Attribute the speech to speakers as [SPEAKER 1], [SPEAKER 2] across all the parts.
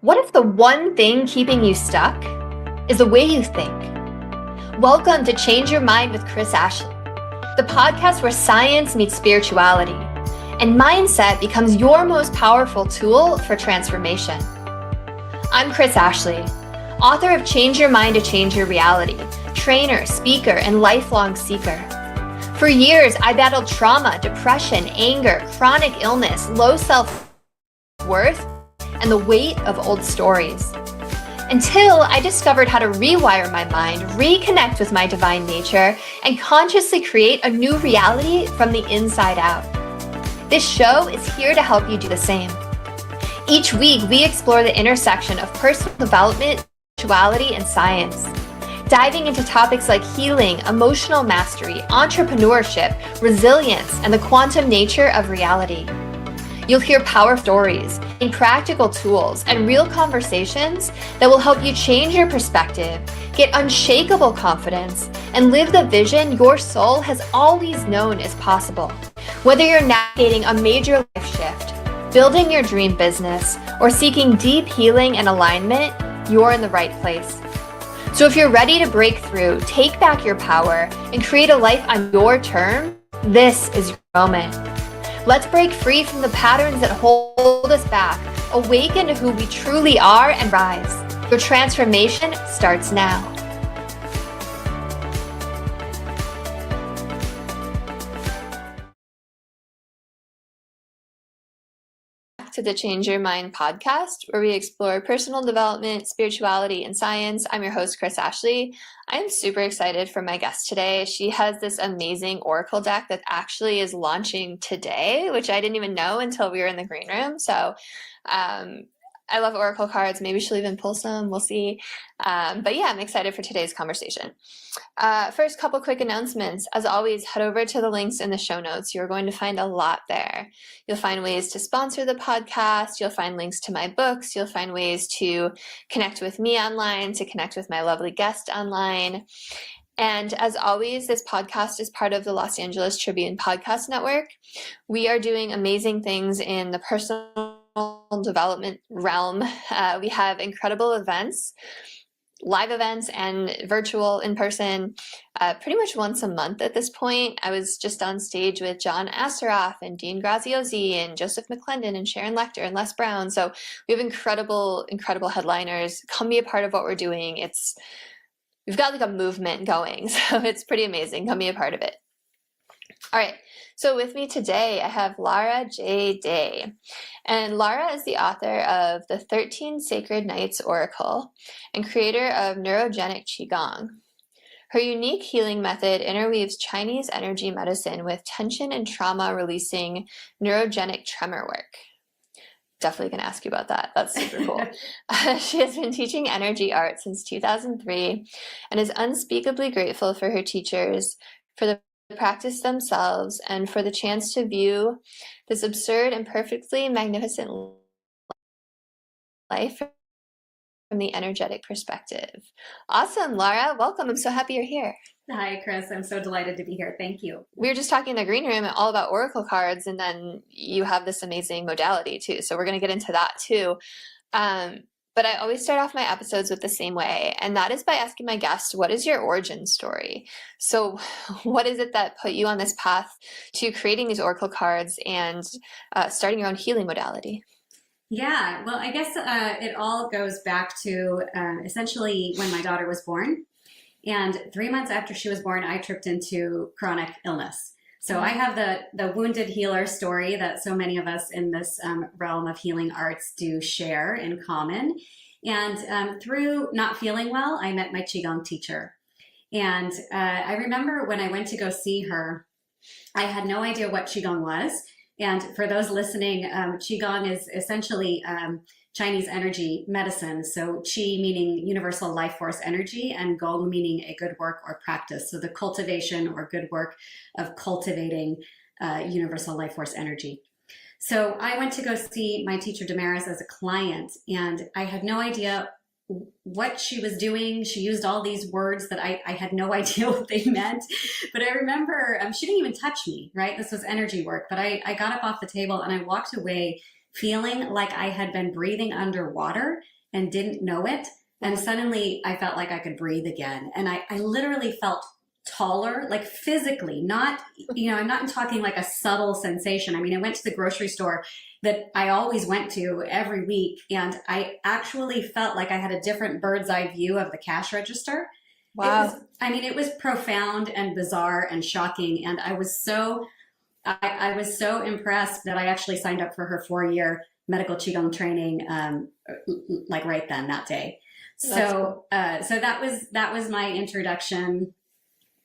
[SPEAKER 1] What if the one thing keeping you stuck is the way you think? Welcome to Change Your Mind with Chris Ashley, the podcast where science meets spirituality and mindset becomes your most powerful tool for transformation. I'm Chris Ashley, author of Change Your Mind to Change Your Reality, trainer, speaker, and lifelong seeker. For years, I battled trauma, depression, anger, chronic illness, low self-worth, and the weight of old stories. Until I discovered how to rewire my mind, reconnect with my divine nature, and consciously create a new reality from the inside out. This show is here to help you do the same. Each week, we explore the intersection of personal development, spirituality, and science, diving into topics like healing, emotional mastery, entrepreneurship, resilience, and the quantum nature of reality. You'll hear power stories, and practical tools, and real conversations that will help you change your perspective, get unshakable confidence, and live the vision your soul has always known is possible. Whether you're navigating a major life shift, building your dream business, or seeking deep healing and alignment, you're in the right place. So if you're ready to break through, take back your power, and create a life on your terms, this is your moment. Let's break free from the patterns that hold us back, awaken to who we truly are, and rise. Your transformation starts now. To the Change Your Mind podcast, where we explore personal development, spirituality, and science. I'm your host, Chris Ashley. I'm super excited for my guest today. She has this amazing Oracle deck that actually is launching today, which I didn't even know until we were in the green room. So I love Oracle cards. Maybe she'll even pull some. We'll see. But yeah, I'm excited for today's conversation. First, couple quick announcements. As always, head over to the links in the show notes. You're going to find a lot there. You'll find ways to sponsor the podcast. You'll find links to my books. You'll find ways to connect with me online, to connect with my lovely guest online. And as always, this podcast is part of the Los Angeles Tribune Podcast Network. We are doing amazing things in the personal development realm. We have incredible events, live events and virtual in person, pretty much once a month at this point. I was just on stage with John Asseroff and Dean Graziosi and Joseph McClendon and Sharon Lecter and Les Brown. So we have incredible headliners. Come be a part of what we're doing. We've got like a movement going, so it's pretty amazing. Come be a part of it. All right. So with me today, I have Lara J. Day. And Lara is the author of the 13 Sacred Nights Oracle and creator of Neurogenic Qigong. Her unique healing method interweaves Chinese energy medicine with tension and trauma releasing neurogenic tremor work. Definitely going to ask you about that. That's super cool. She has been teaching energy art since 2003 and is unspeakably grateful for her teachers, for the practice themselves, and for the chance to view this absurd and perfectly magnificent life from the energetic perspective. Awesome, Lara. Welcome. I'm so happy you're here.
[SPEAKER 2] Hi, Chris. I'm so delighted to be here. Thank you.
[SPEAKER 1] We were just talking in the green room all about Oracle cards, and then you have this amazing modality too. So we're going to get into that too. But I always start off my episodes with the same way, and that is by asking my guest, what is your origin story? So what is it that put you on this path to creating these Oracle cards and starting your own healing modality?
[SPEAKER 2] Yeah, well, I guess it all goes back to essentially when my daughter was born. And 3 months after she was born, I tripped into chronic illness. So I have the wounded healer story that so many of us in this realm of healing arts do share in common. And through not feeling well, I met my Qigong teacher. And I remember when I went to go see her, I had no idea what Qigong was. And for those listening, Qigong is essentially Chinese energy medicine. So Qi meaning universal life force energy, and Gong meaning a good work or practice. So the cultivation or good work of cultivating universal life force energy. So I went to go see my teacher Damaris as a client, and I had no idea what she was doing. She used all these words that I had no idea what they meant. But I remember she didn't even touch me, right? This was energy work. But I got up off the table and I walked away feeling like I had been breathing underwater and didn't know it. And suddenly I felt like I could breathe again. And I literally felt taller, like physically, not, I'm not talking like a subtle sensation. I mean, I went to the grocery store that I always went to every week, and I actually felt like I had a different bird's eye view of the cash register.
[SPEAKER 1] Wow.
[SPEAKER 2] It was profound and bizarre and shocking. And I was so impressed that I actually signed up for her 4-year medical Qigong training, like right then, that day. So that was my introduction.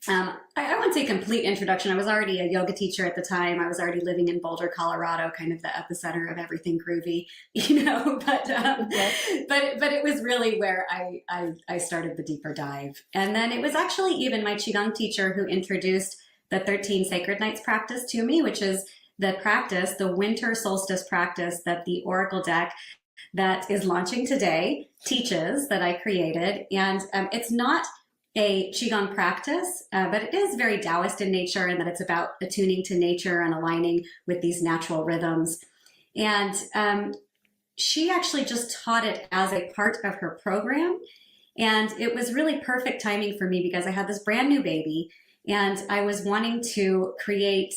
[SPEAKER 2] I wouldn't say complete introduction. I was already a yoga teacher at the time. I was already living in Boulder, Colorado, kind of the epicenter of everything groovy, but it was really where I started the deeper dive. And then it was actually even my Qigong teacher who introduced the 13 Sacred Nights practice to me, which is the winter solstice practice that the Oracle deck that is launching today teaches, that I created. And it's not a Qigong practice, but it is very Taoist in nature, and that it's about attuning to nature and aligning with these natural rhythms. And she actually just taught it as a part of her program. And it was really perfect timing for me because I had this brand new baby, and I was wanting to create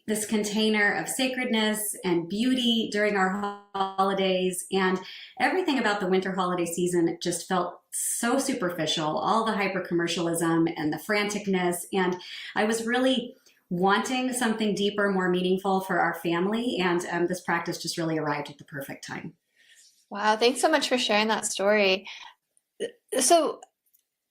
[SPEAKER 2] this container of sacredness and beauty during our holidays. And everything about the winter holiday season just felt so superficial, all the hyper commercialism and the franticness. And I was really wanting something deeper, more meaningful for our family. And this practice just really arrived at the perfect time.
[SPEAKER 1] Wow. Thanks so much for sharing that story. So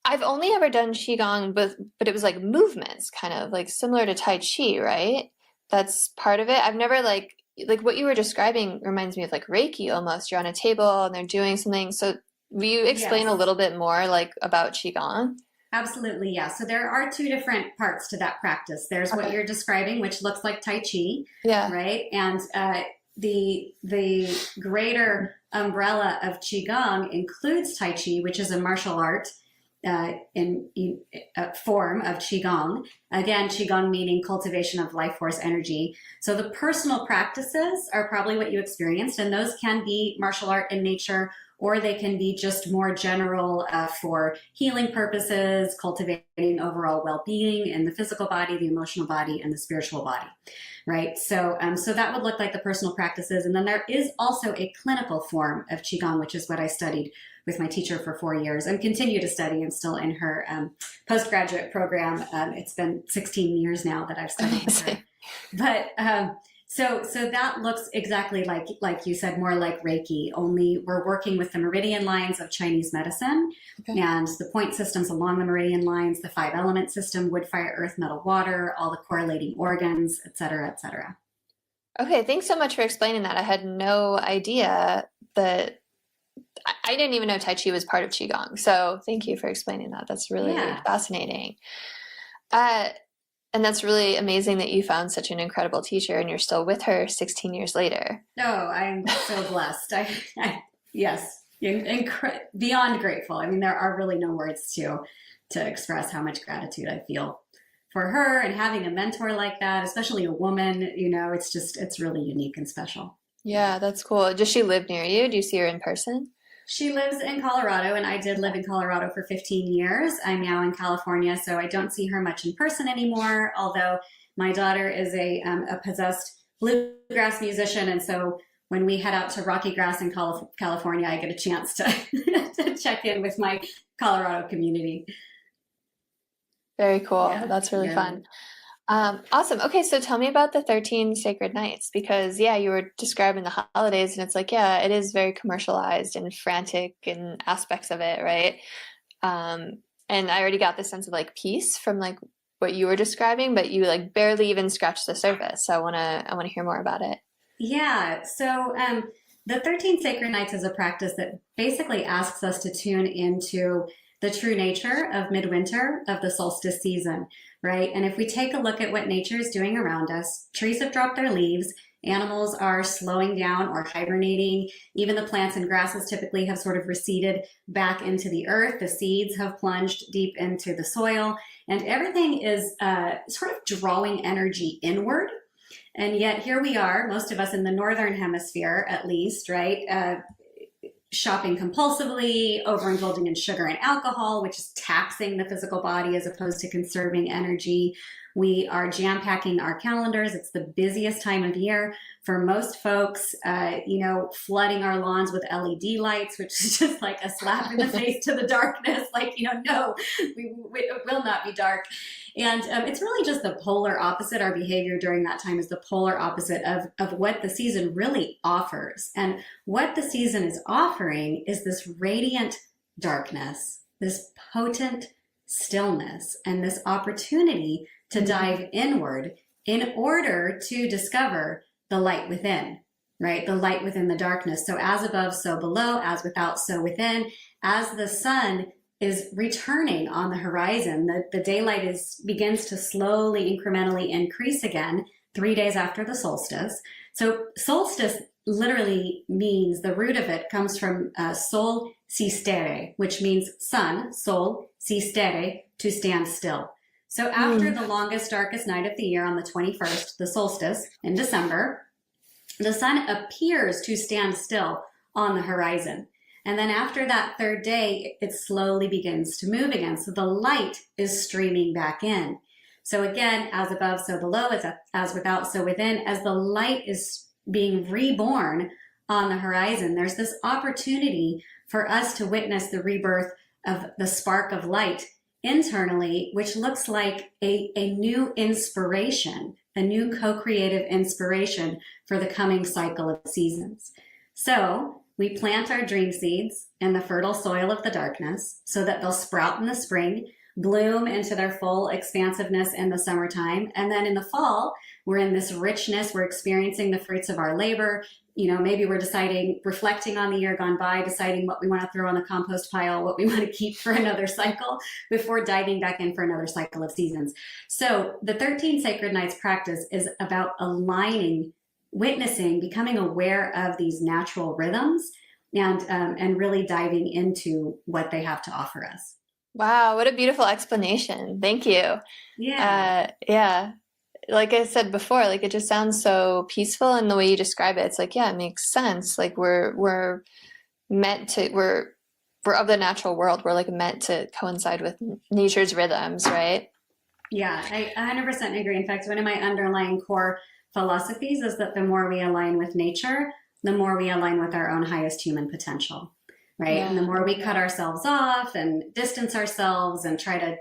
[SPEAKER 1] I've only ever done Qigong, but it was like movements, kind of like similar to Tai Chi, right? That's part of it. I've never like what you were describing reminds me of like Reiki almost. You're on a table and they're doing something. So will you explain a little bit more like about Qigong?
[SPEAKER 2] Absolutely, yeah. So there are two different parts to that practice. There's what you're describing, which looks like Tai Chi, right? And the greater umbrella of Qigong includes Tai Chi, which is a martial art in form of Qigong. Again, Qigong meaning cultivation of life force energy. So the personal practices are probably what you experienced, and those can be martial art in nature, or they can be just more general for healing purposes, cultivating overall well-being in the physical body, the emotional body, and the spiritual body, right? So that would look like the personal practices. And then there is also a clinical form of Qigong, which is what I studied with my teacher for 4 years and continue to study. I'm still in her postgraduate program. It's been 16 years now that I've studied with her. But so that looks exactly like you said, more like Reiki, only we're working with the meridian lines of Chinese medicine and the point systems along the meridian lines, the 5-element system, wood, fire, earth, metal, water, all the correlating organs, et cetera, et cetera.
[SPEAKER 1] Okay, thanks so much for explaining that. I had no idea that I didn't even know Tai Chi was part of Qigong. So thank you for explaining that. That's really fascinating. And that's really amazing that you found such an incredible teacher and you're still with her 16 years later.
[SPEAKER 2] Oh, I'm so blessed. Yes, beyond grateful. I mean, there are really no words to express how much gratitude I feel for her and having a mentor like that, especially a woman. It's really unique and special.
[SPEAKER 1] Yeah, that's cool. Does she live near you? Do you see her in person?
[SPEAKER 2] She lives in Colorado, and I did live in Colorado for 15 years. I'm now in California, so I don't see her much in person anymore, although my daughter is a possessed bluegrass musician, and so when we head out to Rocky Grass in California, I get a chance to, to check in with my Colorado community.
[SPEAKER 1] Very cool. Yeah, that's really fun. Awesome. Okay, so tell me about the 13 Sacred Nights, because you were describing the holidays and it's like, it is very commercialized and frantic in aspects of it, right? And I already got the sense of like peace from like what you were describing, but you like barely even scratched the surface. So I want to hear more about it.
[SPEAKER 2] Yeah. So the 13 Sacred Nights is a practice that basically asks us to tune into the true nature of midwinter, of the solstice season, right? And if we take a look at what nature is doing around us, trees have dropped their leaves, animals are slowing down or hibernating, even the plants and grasses typically have sort of receded back into the earth, the seeds have plunged deep into the soil, and everything is sort of drawing energy inward. And yet here we are, most of us in the Northern Hemisphere, at least, right? Shopping compulsively, overindulging in sugar and alcohol, which is taxing the physical body as opposed to conserving energy. We are jam-packing our calendars. It's the busiest time of year for most folks, flooding our lawns with LED lights, which is just like a slap in the face to the darkness. Like, no, it will not be dark. And it's really just the polar opposite. Our behavior during that time is the polar opposite of what the season really offers. And what the season is offering is this radiant darkness, this potent stillness, and this opportunity to dive inward in order to discover the light within, right? The light within the darkness. So as above, so below, as without, so within. As the sun is returning on the horizon, the daylight begins to slowly, incrementally increase again 3 days after the solstice. So solstice literally means, the root of it comes from sol sistere, which means sun, sol, sistere, to stand still. So after the longest, darkest night of the year on the 21st, the solstice in December, the sun appears to stand still on the horizon. And then after that third day, it slowly begins to move again. So the light is streaming back in. So again, as above, so below, as without, so within. As the light is being reborn on the horizon, there's this opportunity for us to witness the rebirth of the spark of light internally, which looks like a new inspiration, a new co-creative inspiration for the coming cycle of seasons. So we plant our dream seeds in the fertile soil of the darkness so that they'll sprout in the spring, bloom into their full expansiveness in the summertime. And then in the fall, we're in this richness, we're experiencing the fruits of our labor. Maybe we're reflecting on the year gone by, deciding what we want to throw on the compost pile, what we want to keep for another cycle before diving back in for another cycle of seasons. So the 13 Sacred Nights practice is about aligning, witnessing, becoming aware of these natural rhythms and really diving into what they have to offer us.
[SPEAKER 1] Wow, what a beautiful explanation. Thank you.
[SPEAKER 2] Yeah.
[SPEAKER 1] Yeah. Like I said before, like it just sounds so peaceful, and the way you describe it, it's like, yeah, it makes sense. Like we're of the natural world. We're like meant to coincide with nature's rhythms, right?
[SPEAKER 2] Yeah, I 100% agree. In fact, one of my underlying core philosophies is that the more we align with nature, the more we align with our own highest human potential, right?
[SPEAKER 1] Yeah.
[SPEAKER 2] And the more we cut ourselves off and distance ourselves and try to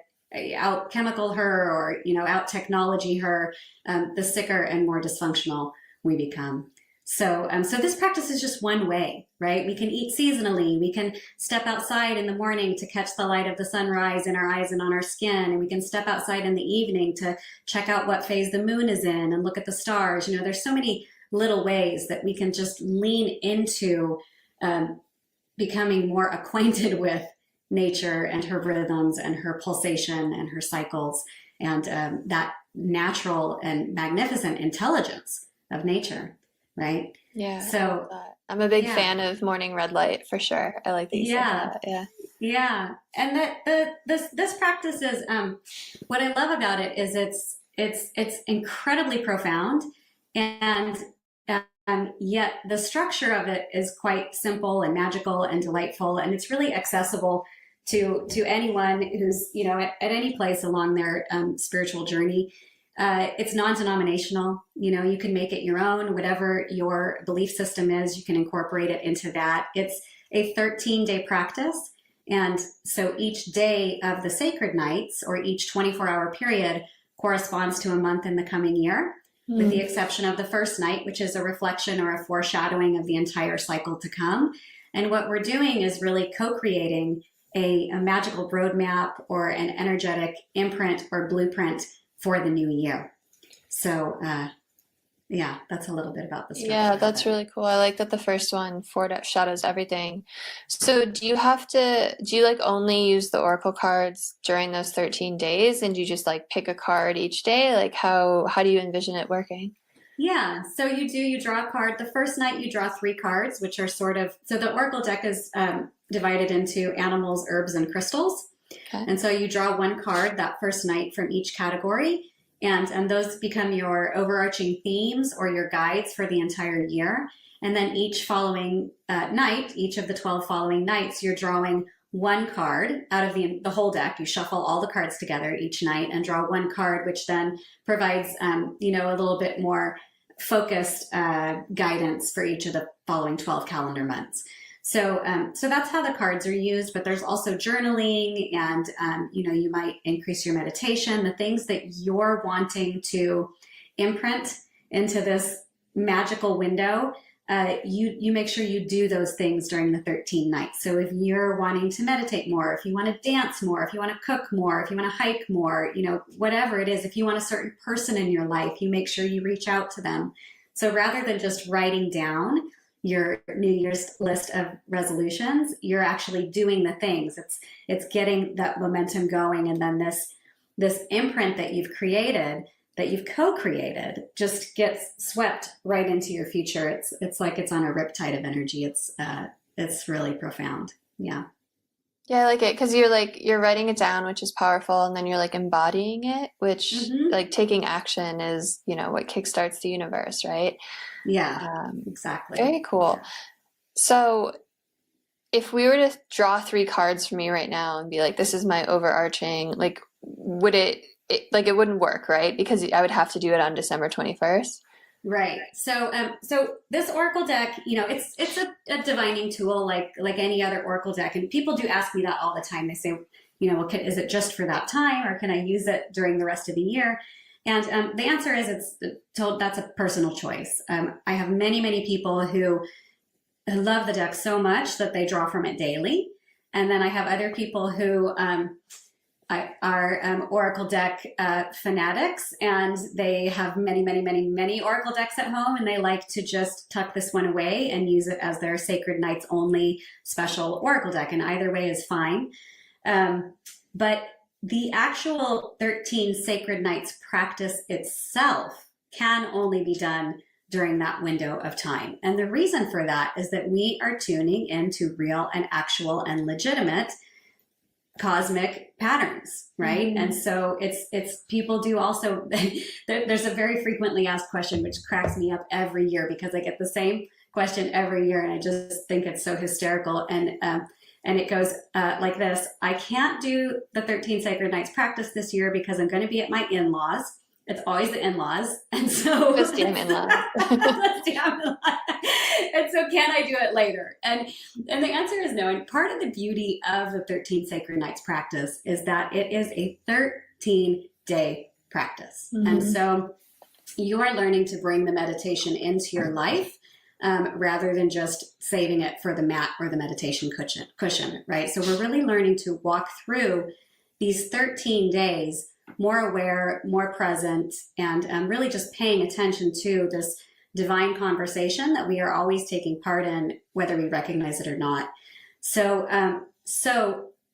[SPEAKER 2] out chemical her or out technology her, the sicker and more dysfunctional we become. So this practice is just one way, right? We can eat seasonally. We can step outside in the morning to catch the light of the sunrise in our eyes and on our skin, and we can step outside in the evening to check out what phase the moon is in and look at the stars. There's so many little ways that we can just lean into becoming more acquainted with nature and her rhythms and her pulsation and her cycles and that natural and magnificent intelligence of nature, right?
[SPEAKER 1] Yeah.
[SPEAKER 2] So
[SPEAKER 1] I'm a big fan of morning red light for sure. I like that you said that. Yeah.
[SPEAKER 2] Yeah. And this practice is what I love about it is it's incredibly profound, and yet the structure of it is quite simple and magical and delightful, and it's really accessible to anyone who's at any place along their spiritual journey. It's non-denominational. You can make it your own. Whatever your belief system is, you can incorporate it into that. It's a 13-day practice, and so each day of the sacred nights, or each 24-hour period, corresponds to a month in the coming year, with the exception of the first night, which is a reflection or a foreshadowing of the entire cycle to come. And what we're doing is really co-creating a magical roadmap or an energetic imprint or blueprint for the new year. So yeah, that's a little bit about the structure.
[SPEAKER 1] Yeah, that's really cool. I like that the first one foreshadows everything. So do you like only use the oracle cards during those 13 days, and do you just like pick a card each day? Like how do you envision it working?
[SPEAKER 2] Yeah, so you draw a card. The first night you draw 3 cards, which are so the oracle deck is divided into animals, herbs, and crystals. Okay. And so you draw 1 card that first night from each category. And those become your overarching themes or your guides for the entire year. And then each following night, each of the 12 following nights, you're drawing one card out of the whole deck. You shuffle all the cards together each night and draw one card, which then provides, a little bit more focused guidance for each of the following 12 calendar months. So that's how the cards are used, but there's also journaling and, you might increase your meditation, the things that you're wanting to imprint into this magical window. You make sure you do those things during the 13 nights. So if you're wanting to meditate more, if you want to dance more, if you want to cook more, if you want to hike more, whatever it is, if you want a certain person in your life, you make sure you reach out to them. So rather than just writing down your New Year's list of resolutions, you're actually doing the things. It's getting that momentum going, and then this imprint that you've created, that you've co-created, just gets swept right into your future. It's like it's on a riptide of energy. It's really profound. Yeah.
[SPEAKER 1] Yeah, I like it because you're writing it down, which is powerful, and then you're like embodying it, which like taking action is, what kickstarts the universe, right?
[SPEAKER 2] Yeah, exactly.
[SPEAKER 1] Very cool.
[SPEAKER 2] Yeah.
[SPEAKER 1] So if we were to draw 3 cards for me right now and be like, this is my overarching, like, would it wouldn't work, right? Because I would have to do it on December 21st.
[SPEAKER 2] Right. So this Oracle deck, it's a divining tool like any other Oracle deck. And people do ask me that all the time. They say, is it just for that time, or can I use it during the rest of the year? And the answer is that's a personal choice. I have many, many people who love the deck so much that they draw from it daily. And then I have other people who are Oracle deck fanatics, and they have many, many, many, many Oracle decks at home, and they like to just tuck this one away and use it as their Sacred Nights only special Oracle deck. And either way is fine. But the actual 13 Sacred Nights practice itself can only be done during that window of time. And the reason for that is that we are tuning into real and actual and legitimate cosmic patterns, right? And so it's people do also, there's a very frequently asked question, which cracks me up every year because I get the same question every year, and I just think it's so hysterical. And it goes like this: I can't do the 13 Sacred Nights practice this year because I'm going to be at my in-laws. It's always the in-laws. And so
[SPEAKER 1] Those damn in-laws.
[SPEAKER 2] And so can I do it later? And the answer is no. And part of the beauty of the 13 Sacred Nights practice is that it is a 13-day practice. And so you are learning to bring the meditation into your life rather than just saving it for the mat or the meditation cushion, right? So we're really learning to walk through these 13 days more aware, more present, and really just paying attention to this divine conversation that we are always taking part in, whether we recognize it or not. So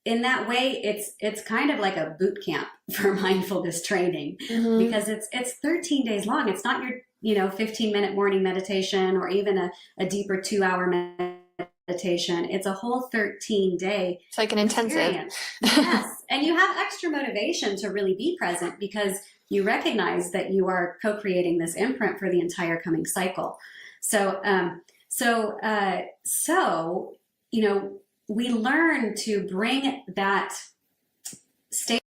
[SPEAKER 2] in that way, it's kind of like a boot camp for mindfulness training because it's 13 days long. It's not your 15-minute morning meditation or even a deeper 2-hour meditation. It's a whole 13-day.
[SPEAKER 1] It's like an intensive.
[SPEAKER 2] Yes. And you have extra motivation to really be present because you recognize that you are co-creating this imprint for the entire coming cycle. So we learn to bring that state